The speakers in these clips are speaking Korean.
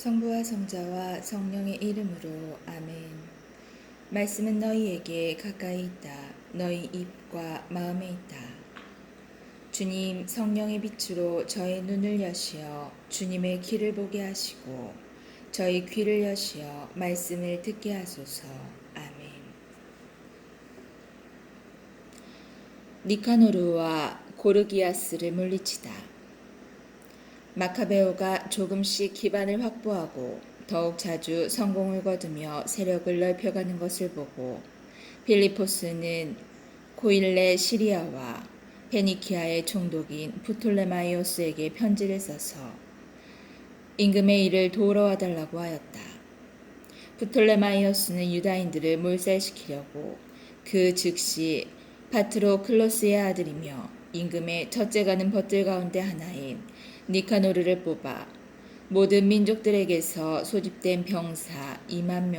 성부와 성자와 성령의 이름으로 아멘. 말씀은 너희에게 가까이 있다. 너희 입과 마음에 있다. 주님, 성령의 빛으로 저의 눈을 여시어 주님의 길을 보게 하시고 저희 귀를 여시어 말씀을 듣게 하소서. 아멘. 니카노르와 고르기아스를 물리치다. 마카베오가 조금씩 기반을 확보하고 더욱 자주 성공을 거두며 세력을 넓혀가는 것을 보고 빌리포스는 고일레 시리아와 페니키아의 총독인 프톨레마이오스에게 편지를 써서 임금의 일을 도우러 와달라고 하였다. 프톨레마이오스는 유다인들을 몰살시키려고 그 즉시 파트로클로스의 아들이며 임금의 첫째가는 벗들 가운데 하나인 니카노르를 뽑아 모든 민족들에게서 소집된 병사 2만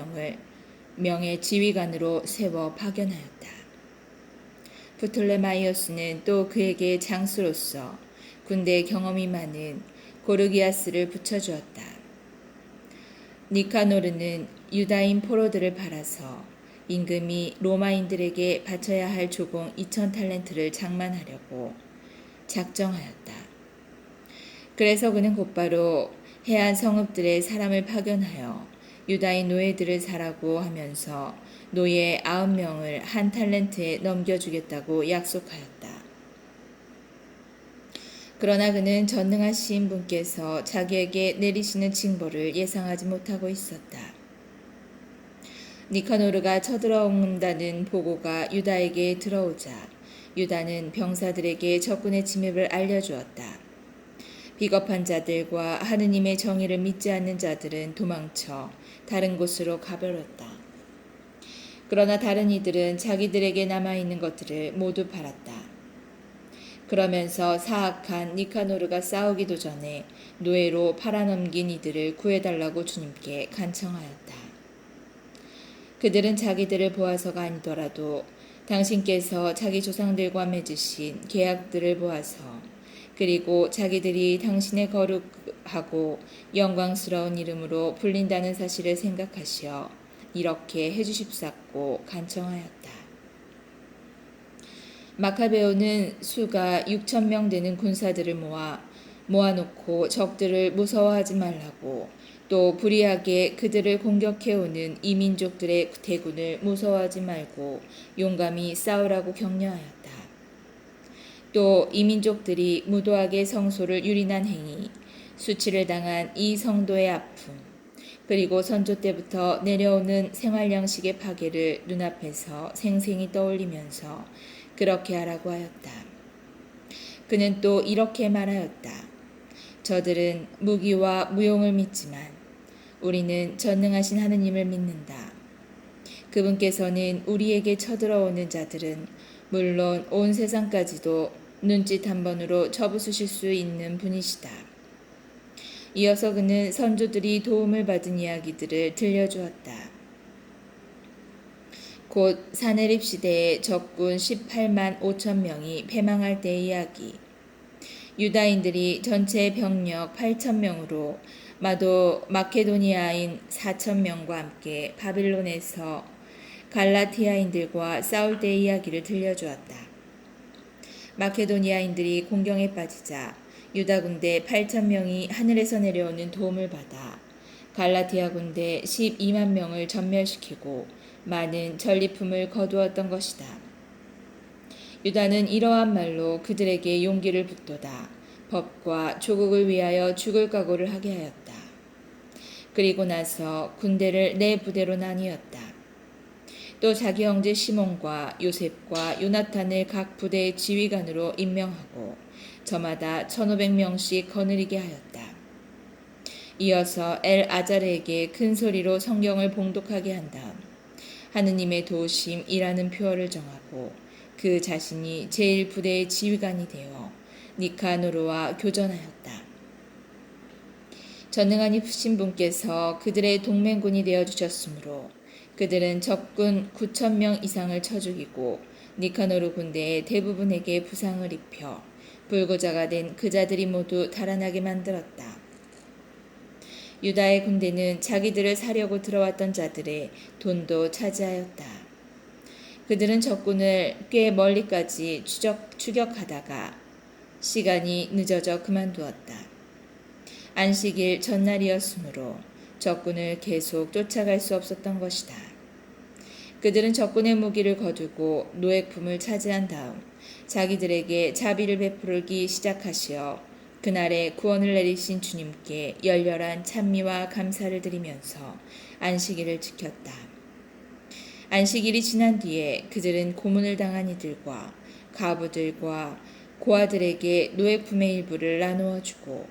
명의 지휘관으로 세워 파견하였다. 프톨레마이오스는 또 그에게 장수로서 군대 경험이 많은 고르기아스를 붙여주었다. 니카노르는 유다인 포로들을 팔아서 임금이 로마인들에게 바쳐야 할 조공 2,000탈렌트를 장만하려고 작정하였다. 그래서 그는 곧바로 해안 성읍들의 사람을 파견하여 유다인 노예들을 사라고 하면서 노예 90명을 한 탈렌트에 넘겨주겠다고 약속하였다. 그러나 그는 전능하신 분께서 자기에게 내리시는 징벌을 예상하지 못하고 있었다. 니카노르가 쳐들어온다는 보고가 유다에게 들어오자 유다는 병사들에게 적군의 침입을 알려주었다. 비겁한 자들과 하느님의 정의를 믿지 않는 자들은 도망쳐 다른 곳으로 가버렸다. 그러나 다른 이들은 자기들에게 남아있는 것들을 모두 팔았다. 그러면서 사악한 니카노르가 싸우기도 전에 노예로 팔아넘긴 이들을 구해달라고 주님께 간청하였다. 그들은 자기들을 보아서가 아니더라도 당신께서 자기 조상들과 맺으신 계약들을 보아서 그리고 자기들이 당신의 거룩하고 영광스러운 이름으로 불린다는 사실을 생각하시어 이렇게 해주십사고 간청하였다. 마카베오는 수가 6,000명 되는 군사들을 모아놓고 적들을 무서워하지 말라고 또 불의하게 그들을 공격해오는 이민족들의 대군을 무서워하지 말고 용감히 싸우라고 격려하였다. 또 이민족들이 무도하게 성소를 유린한 행위, 수치를 당한 이 성도의 아픔, 그리고 선조 때부터 내려오는 생활 양식의 파괴를 눈앞에서 생생히 떠올리면서 그렇게 하라고 하였다. 그는 또 이렇게 말하였다. 저들은 무기와 무용을 믿지만 우리는 전능하신 하느님을 믿는다. 그분께서는 우리에게 쳐들어오는 자들은 물론 온 세상까지도 눈짓 한 번으로 접으실 수 있는 분이시다. 이어서 그는 선조들이 도움을 받은 이야기들을 들려주었다. 곧 사내립 시대에 적군 18만 5천 명이 패망할 때의 이야기. 유다인들이 전체 병력 8천 명으로 마케도니아인 4천 명과 함께 바빌론에서 갈라티아인들과 싸울 때의 이야기를 들려주었다. 마케도니아인들이 공경에 빠지자 유다 군대 8천 명이 하늘에서 내려오는 도움을 받아 갈라티아 군대 12만 명을 전멸시키고 많은 전리품을 거두었던 것이다. 유다는 이러한 말로 그들에게 용기를 북돋아 법과 조국을 위하여 죽을 각오를 하게 하였다. 그리고 나서 군대를 네 부대로 나뉘었다. 또 자기 형제 시몬과 요셉과 요나탄을 각 부대의 지휘관으로 임명하고 저마다 1,500명씩 거느리게 하였다. 이어서 엘 아자르에게 큰 소리로 성경을 봉독하게 한 다음 하느님의 도우심이라는 표어를 정하고 그 자신이 제1부대의 지휘관이 되어 니카노르와 교전하였다. 전능하신 분께서 그들의 동맹군이 되어주셨으므로 그들은 적군 9,000명 이상을 쳐 죽이고 니카노르 군대의 대부분에게 부상을 입혀 불구자가 된 그 자들이 모두 달아나게 만들었다. 유다의 군대는 자기들을 사려고 들어왔던 자들의 돈도 차지하였다. 그들은 적군을 꽤 멀리까지 추격하다가 시간이 늦어져 그만두었다. 안식일 전날이었으므로 적군을 계속 쫓아갈 수 없었던 것이다. 그들은 적군의 무기를 거두고 노획품을 차지한 다음 자기들에게 자비를 베풀기 시작하시어 그날에 구원을 내리신 주님께 열렬한 찬미와 감사를 드리면서 안식일을 지켰다. 안식일이 지난 뒤에 그들은 고문을 당한 이들과 과부들과 고아들에게 노획품의 일부를 나누어 주고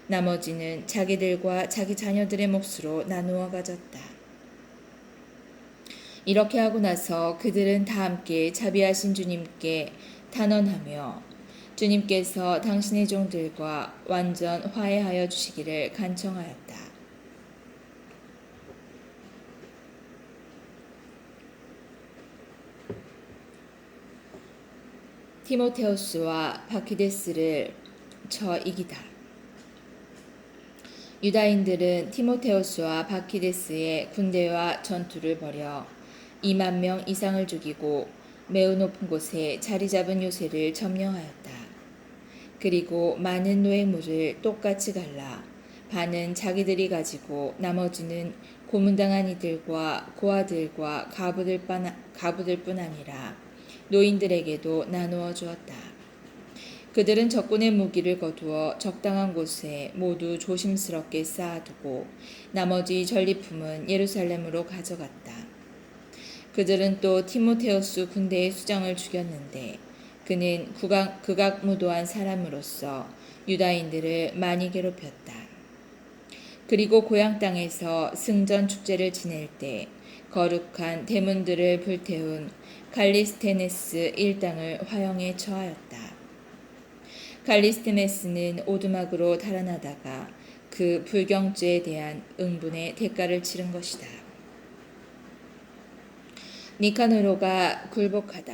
나머지는 자기들과 자기 자녀들의 몫으로 나누어 가졌다. 이렇게 하고 나서 그들은 다 함께 자비하신 주님께 단언하며 주님께서 당신의 종들과 완전 화해하여 주시기를 간청하였다. 티모테우스와 바키데스를 쳐 이기다. 유다인들은 티모테우스와 바키데스의 군대와 전투를 벌여 2만 명 이상을 죽이고 매우 높은 곳에 자리 잡은 요새를 점령하였다. 그리고 많은 노예물을 똑같이 갈라 반은 자기들이 가지고 나머지는 고문당한 이들과 고아들과 가부들뿐 아니라 노인들에게도 나누어 주었다. 그들은 적군의 무기를 거두어 적당한 곳에 모두 조심스럽게 쌓아두고 나머지 전리품은 예루살렘으로 가져갔다. 그들은 또 티모테우스 군대의 수장을 죽였는데 그는 극악무도한 사람으로서 유다인들을 많이 괴롭혔다. 그리고 고향 땅에서 승전 축제를 지낼 때 거룩한 대문들을 불태운 갈리스테네스 일당을 화형에 처하였다. 갈리스테네스는 오두막으로 달아나다가 그 불경죄에 대한 응분의 대가를 치른 것이다. 니카노로가 굴복하다.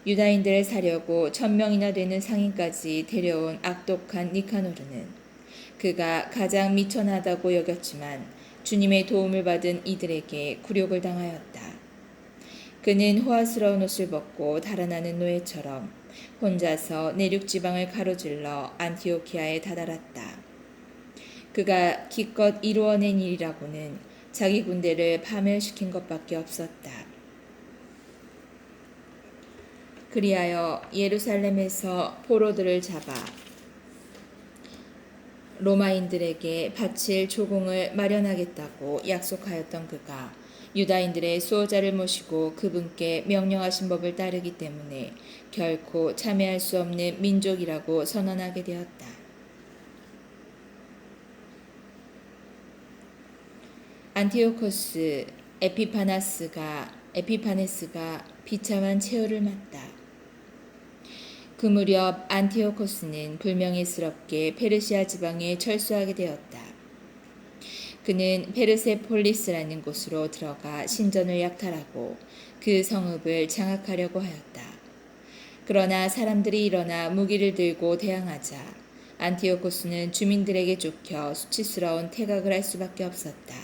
유다인들을 사려고 1000명이나 되는 상인까지 데려온 악독한 니카노르는 그가 가장 미천하다고 여겼지만 주님의 도움을 받은 이들에게 굴욕을 당하였다. 그는 호화스러운 옷을 벗고 달아나는 노예처럼 혼자서 내륙 지방을 가로질러 안티오키아에 다다랐다. 그가 기껏 이루어낸 일이라고는 자기 군대를 파멸시킨 것밖에 없었다. 그리하여 예루살렘에서 포로들을 잡아 로마인들에게 바칠 조공을 마련하겠다고 약속하였던 그가 유다인들의 수호자를 모시고 그분께 명령하신 법을 따르기 때문에 결코 참여할 수 없는 민족이라고 선언하게 되었다. 안티오코스 에피파네스가 비참한 최후를 맞다. 그 무렵 안티오코스는 불명예스럽게 페르시아 지방에 철수하게 되었다. 그는 페르세폴리스라는 곳으로 들어가 신전을 약탈하고 그 성읍을 장악하려고 하였다. 그러나 사람들이 일어나 무기를 들고 대항하자 안티오코스는 주민들에게 쫓겨 수치스러운 퇴각을 할 수밖에 없었다.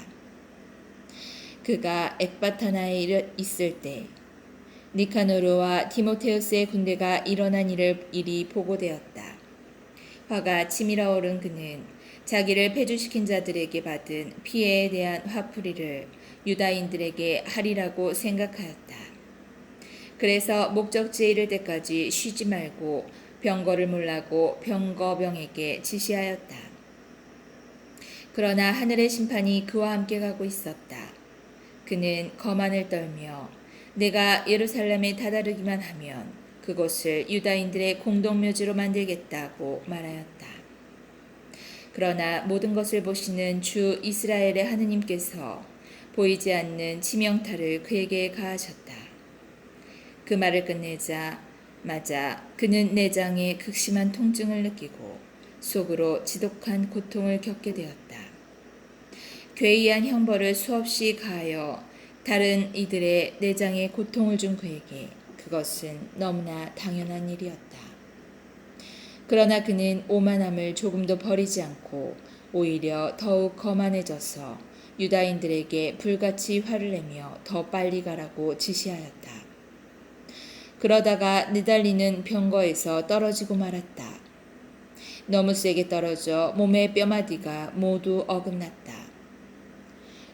그가 엑바타나에 있을 때 니카노르와 티모테우스의 군대가 일어난 일이 보고되었다. 화가 치밀어 오른 그는 자기를 패주시킨 자들에게 받은 피해에 대한 화풀이를 유다인들에게 하리라고 생각하였다. 그래서 목적지에 이를 때까지 쉬지 말고 병거를 몰라고 병거병에게 지시하였다. 그러나 하늘의 심판이 그와 함께 가고 있었다. 그는 거만을 떨며 내가 예루살렘에 다다르기만 하면 그곳을 유다인들의 공동묘지로 만들겠다고 말하였다. 그러나 모든 것을 보시는 주 이스라엘의 하느님께서 보이지 않는 치명타를 그에게 가하셨다. 그 말을 끝내자마자 그는 내장에 극심한 통증을 느끼고 속으로 지독한 고통을 겪게 되었다. 괴이한 형벌을 수없이 가하여 다른 이들의 내장에 고통을 준 그에게 그것은 너무나 당연한 일이었다. 그러나 그는 오만함을 조금도 버리지 않고 오히려 더욱 거만해져서 유다인들에게 불같이 화를 내며 더 빨리 가라고 지시하였다. 그러다가 느달리는 병거에서 떨어지고 말았다. 너무 세게 떨어져 몸의 뼈마디가 모두 어긋났다.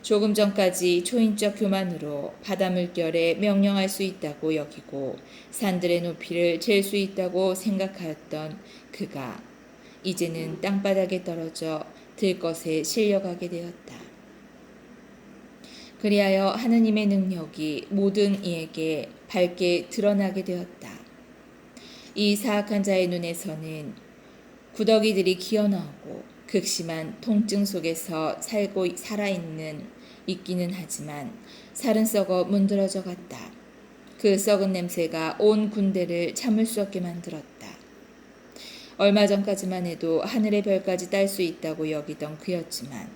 조금 전까지 초인적 교만으로 바다 물결에 명령할 수 있다고 여기고 산들의 높이를 잴 수 있다고 생각하였던 그가 이제는 땅바닥에 떨어져 들것에 실려가게 되었다. 그리하여 하느님의 능력이 모든 이에게 밝게 드러나게 되었다. 이 사악한 자의 눈에서는 구더기들이 기어나오고 극심한 통증 속에서 있기는 하지만 살은 썩어 문드러져 갔다. 그 썩은 냄새가 온 군대를 참을 수 없게 만들었다. 얼마 전까지만 해도 하늘의 별까지 딸 수 있다고 여기던 그였지만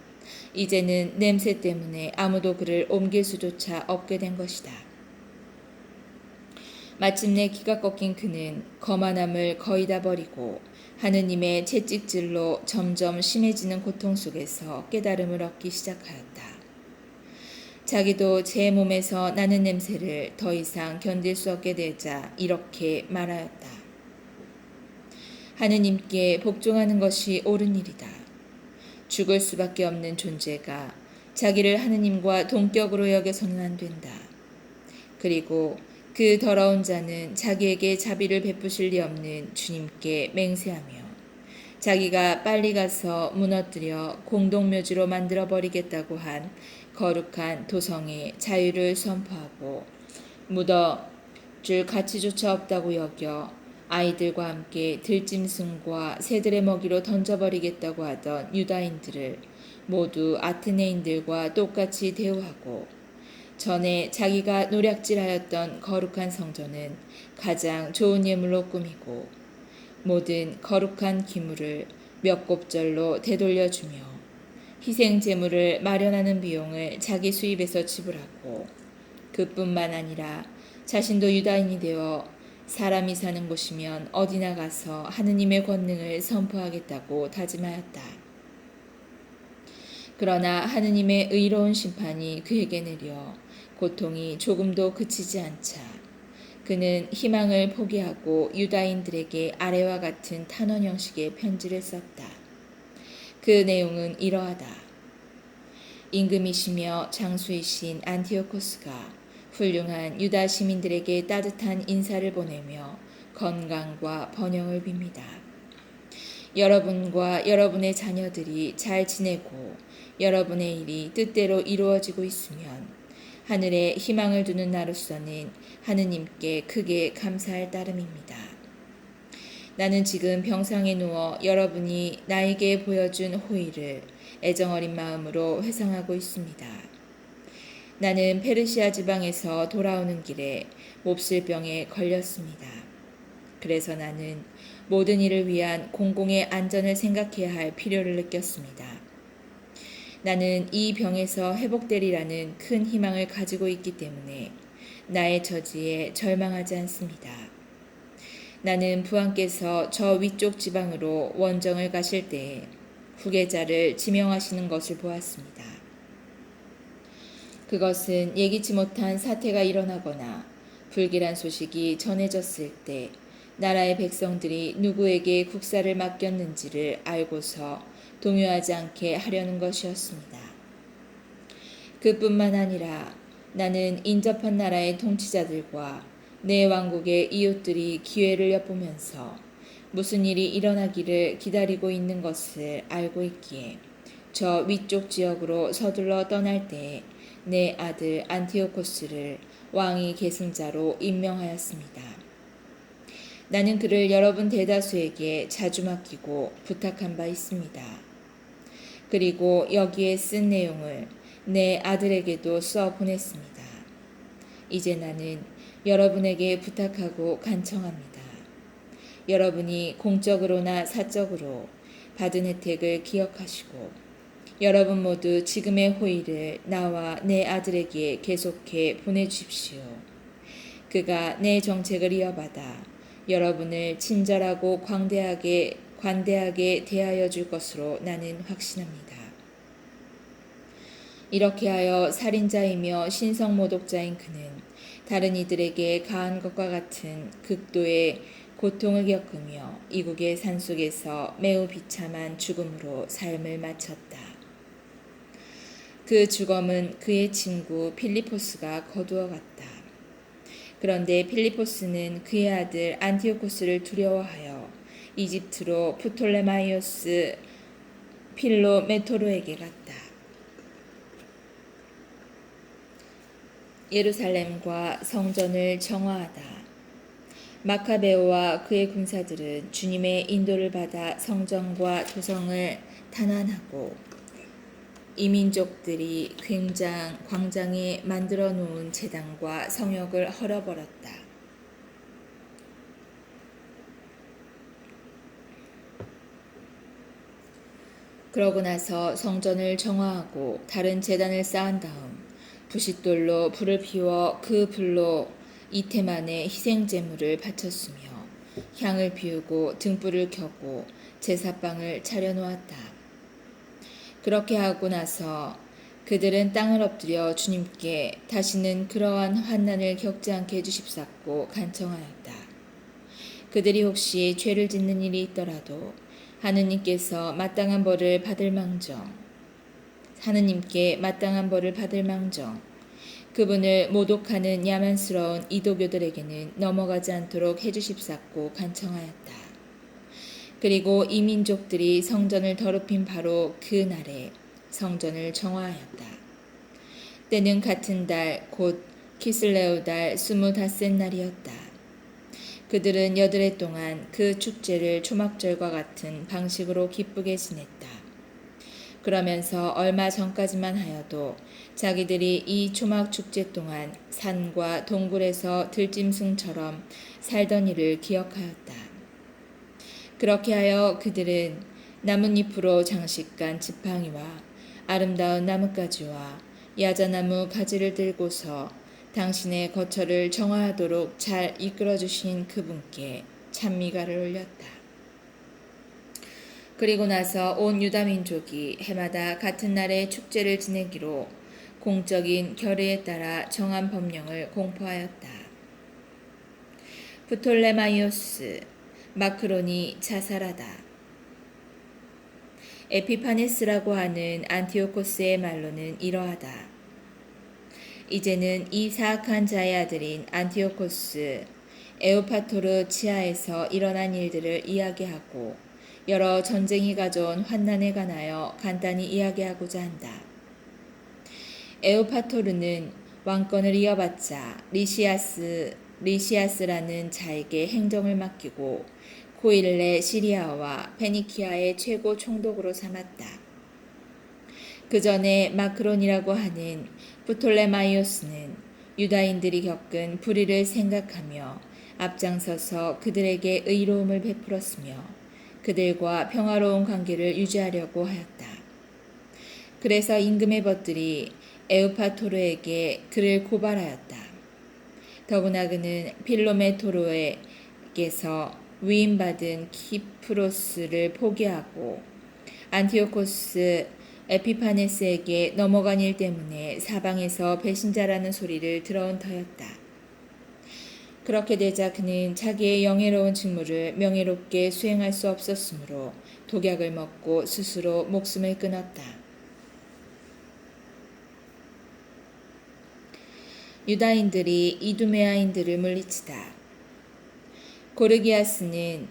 이제는 냄새 때문에 아무도 그를 옮길 수조차 없게 된 것이다. 마침내 기가 꺾인 그는 거만함을 거의 다 버리고 하느님의 채찍질로 점점 심해지는 고통 속에서 깨달음을 얻기 시작하였다. 자기도 제 몸에서 나는 냄새를 더 이상 견딜 수 없게 되자 이렇게 말하였다. 하느님께 복종하는 것이 옳은 일이다. 죽을 수밖에 없는 존재가 자기를 하느님과 동격으로 여겨서는 안 된다. 그리고 그 더러운 자는 자기에게 자비를 베푸실 리 없는 주님께 맹세하며 자기가 빨리 가서 무너뜨려 공동묘지로 만들어버리겠다고 한 거룩한 도성의 자유를 선포하고 묻어줄 가치조차 없다고 여겨 아이들과 함께 들짐승과 새들의 먹이로 던져버리겠다고 하던 유다인들을 모두 아테네인들과 똑같이 대우하고 전에 자기가 노략질하였던 거룩한 성전은 가장 좋은 예물로 꾸미고 모든 거룩한 기물을 몇 곱절로 되돌려주며 희생 제물을 마련하는 비용을 자기 수입에서 지불하고 그뿐만 아니라 자신도 유다인이 되어 사람이 사는 곳이면 어디나 가서 하느님의 권능을 선포하겠다고 다짐하였다. 그러나 하느님의 의로운 심판이 그에게 내려 고통이 조금도 그치지 않자 그는 희망을 포기하고 유다인들에게 아래와 같은 탄원 형식의 편지를 썼다. 그 내용은 이러하다. 임금이시며 장수이신 안티오코스가 훌륭한 유다 시민들에게 따뜻한 인사를 보내며 건강과 번영을 빕니다. 여러분과 여러분의 자녀들이 잘 지내고 여러분의 일이 뜻대로 이루어지고 있으면 하늘에 희망을 두는 나로서는 하느님께 크게 감사할 따름입니다. 나는 지금 병상에 누워 여러분이 나에게 보여준 호의를 애정어린 마음으로 회상하고 있습니다. 나는 페르시아 지방에서 돌아오는 길에 몹쓸병에 걸렸습니다. 그래서 나는 모든 일을 위한 공공의 안전을 생각해야 할 필요를 느꼈습니다. 나는 이 병에서 회복되리라는 큰 희망을 가지고 있기 때문에 나의 처지에 절망하지 않습니다. 나는 부왕께서 저 위쪽 지방으로 원정을 가실 때에 후계자를 지명하시는 것을 보았습니다. 그것은 예기치 못한 사태가 일어나거나 불길한 소식이 전해졌을 때 나라의 백성들이 누구에게 국사를 맡겼는지를 알고서 동요하지 않게 하려는 것이었습니다. 그뿐만 아니라 나는 인접한 나라의 통치자들과 내 왕국의 이웃들이 기회를 엿보면서 무슨 일이 일어나기를 기다리고 있는 것을 알고 있기에 저 위쪽 지역으로 서둘러 떠날 때에 내 아들 안티오코스를 왕위 계승자로 임명하였습니다. 나는 그를 여러분 대다수에게 자주 맡기고 부탁한 바 있습니다. 그리고 여기에 쓴 내용을 내 아들에게도 써 보냈습니다. 이제 나는 여러분에게 부탁하고 간청합니다. 여러분이 공적으로나 사적으로 받은 혜택을 기억하시고 여러분 모두 지금의 호의를 나와 내 아들에게 계속해 보내주십시오. 그가 내 정책을 이어받아 여러분을 친절하고 관대하게 대하여 줄 것으로 나는 확신합니다. 이렇게 하여 살인자이며 신성모독자인 그는 다른 이들에게 가한 것과 같은 극도의 고통을 겪으며 이국의 산속에서 매우 비참한 죽음으로 삶을 마쳤다. 그 죽음은 그의 친구 필리포스가 거두어 갔다. 그런데 필리포스는 그의 아들 안티오코스를 두려워하여 이집트로 프톨레마이오스 필로메토로에게 갔다. 예루살렘과 성전을 정화하다. 마카베오와 그의 군사들은 주님의 인도를 받아 성전과 도성을 탄환하고 이민족들이 광장에 만들어 놓은 제단과 성역을 헐어버렸다. 그러고 나서 성전을 정화하고 다른 제단을 쌓은 다음 부싯돌로 불을 피워 그 불로 이틀 만에 희생제물을 바쳤으며 향을 피우고 등불을 켜고 제사빵을 차려놓았다. 그렇게 하고 나서 그들은 땅을 엎드려 주님께 다시는 그러한 환난을 겪지 않게 해주십사고 간청하였다. 그들이 혹시 죄를 짓는 일이 있더라도 하느님께 마땅한 벌을 받을 망정 그분을 모독하는 야만스러운 이도교들에게는 넘어가지 않도록 해주십사고 간청하였다. 그리고 이 민족들이 성전을 더럽힌 바로 그 날에 성전을 정화하였다. 때는 같은 달 곧 키슬레오 달 25날이었다. 그들은 8해 동안 그 축제를 초막절과 같은 방식으로 기쁘게 지냈다. 그러면서 얼마 전까지만 하여도 자기들이 이 초막 축제 동안 산과 동굴에서 들짐승처럼 살던 일을 기억하였다. 그렇게 하여 그들은 나뭇잎으로 장식한 지팡이와 아름다운 나뭇가지와 야자나무 가지를 들고서 당신의 거처를 정화하도록 잘 이끌어주신 그분께 찬미가를 올렸다. 그리고 나서 온 유다민족이 해마다 같은 날에 축제를 지내기로 공적인 결의에 따라 정한 법령을 공포하였다. 프톨레마이오스 마크론이 자살하다. 에피파네스라고 하는 안티오코스의 말로는 이러하다. 이제는 이 사악한 자의 아들인 안티오코스 에오파토르 치하에서 일어난 일들을 이야기하고 여러 전쟁이 가져온 환난에 관하여 간단히 이야기하고자 한다. 에오파토르는 왕권을 이어받자 리시아스라는 자에게 행정을 맡기고 고일레 시리아와 페니키아의 최고 총독으로 삼았다. 그 전에 마크론이라고 하는 프톨레마이오스는 유다인들이 겪은 불의를 생각하며 앞장서서 그들에게 의로움을 베풀었으며 그들과 평화로운 관계를 유지하려고 하였다. 그래서 임금의 벗들이 에우파토르에게 그를 고발하였다. 더구나 그는 필로메토로에게서 위임받은 키프로스를 포기하고 안티오코스 에피파네스에게 넘어간 일 때문에 사방에서 배신자라는 소리를 들어온 터였다. 그렇게 되자 그는 자기의 영예로운 직무를 명예롭게 수행할 수 없었으므로 독약을 먹고 스스로 목숨을 끊었다. 유다인들이 이두메아인들을 물리치다. 고르기아스는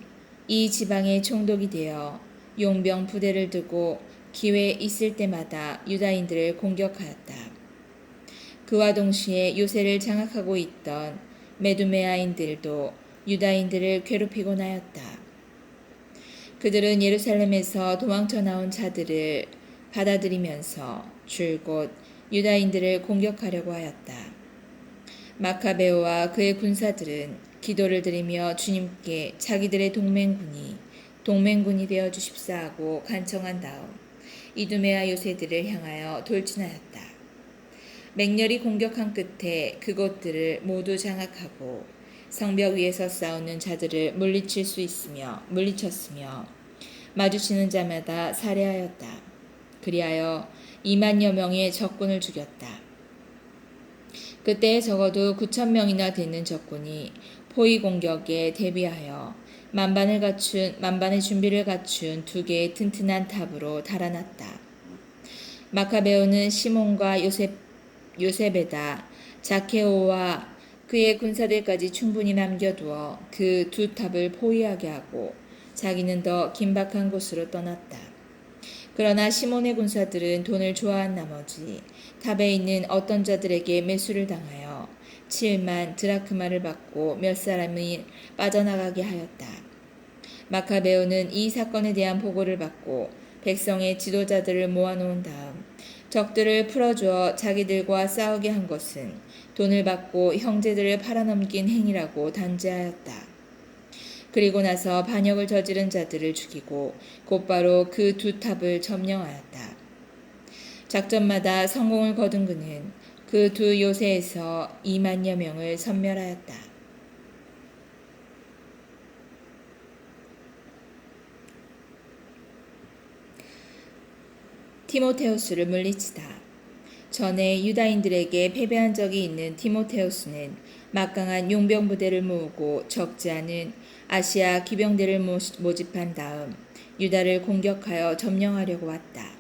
이 지방의 총독이 되어 용병 부대를 두고 기회 있을 때마다 유다인들을 공격하였다. 그와 동시에 요새를 장악하고 있던 메두메아인들도 유다인들을 괴롭히곤 하였다. 그들은 예루살렘에서 도망쳐 나온 자들을 받아들이면서 줄곧 유다인들을 공격하려고 하였다. 마카베오와 그의 군사들은 기도를 드리며 주님께 자기들의 동맹군이 되어 주십사 하고 간청한 다음 이두메아 요새들을 향하여 돌진하였다. 맹렬히 공격한 끝에 그곳들을 모두 장악하고 성벽 위에서 싸우는 자들을 물리쳤으며 마주치는 자마다 살해하였다. 그리하여 2만여 명의 적군을 죽였다. 그때 적어도 9천 명이나 되는 적군이 포위 공격에 대비하여 만반의 준비를 갖춘 2개의 튼튼한 탑으로 달아났다. 마카베오는 시몬과 요셉에다 자케오와 그의 군사들까지 충분히 남겨두어 그 2 탑을 포위하게 하고 자기는 더 긴박한 곳으로 떠났다. 그러나 시몬의 군사들은 돈을 좋아한 나머지 탑에 있는 어떤 자들에게 매수를 당하여 7만 드라크마를 받고 몇 사람이 빠져나가게 하였다. 마카베오는 이 사건에 대한 보고를 받고 백성의 지도자들을 모아놓은 다음 적들을 풀어주어 자기들과 싸우게 한 것은 돈을 받고 형제들을 팔아넘긴 행위라고 단죄하였다. 그리고 나서 반역을 저지른 자들을 죽이고 곧바로 그 2 탑을 점령하였다. 작전마다 성공을 거둔 그는 그 2 요새에서 2만여 명을 섬멸하였다. 티모테우스를 물리치다. 전에 유다인들에게 패배한 적이 있는 티모테우스는 막강한 용병 부대를 모으고 적지 않은 아시아 기병대를 모집한 다음 유다를 공격하여 점령하려고 왔다.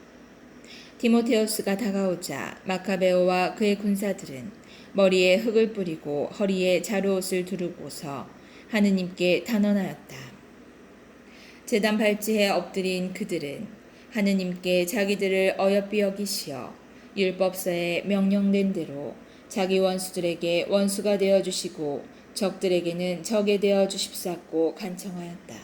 티모테우스가 다가오자 마카베오와 그의 군사들은 머리에 흙을 뿌리고 허리에 자루옷을 두르고서 하느님께 단언하였다. 제단 발치에 엎드린 그들은 하느님께 자기들을 어여삐 여기시어 율법서에 명령된 대로 자기 원수들에게 원수가 되어주시고 적들에게는 적이 되어주십사고 간청하였다.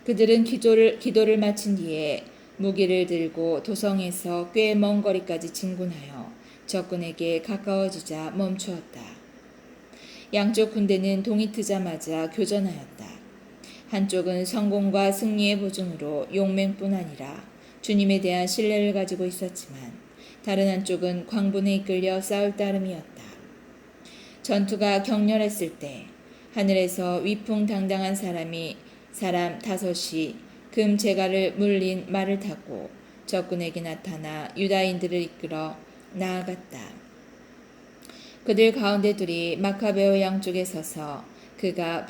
그들은 기도를 마친 뒤에 무기를 들고 도성에서 꽤 먼 거리까지 진군하여 적군에게 가까워지자 멈추었다. 양쪽 군대는 동이 트자마자 교전하였다. 한쪽은 성공과 승리의 보증으로 용맹뿐 아니라 주님에 대한 신뢰를 가지고 있었지만 다른 한쪽은 광분에 이끌려 싸울 따름이었다. 전투가 격렬했을 때 하늘에서 위풍당당한 사람 5이 금 제갈을 물린 말을 타고 적군에게 나타나 유다인들을 이끌어 나아갔다. 그들 가운데 둘이 마카베오 양쪽에 서서 그가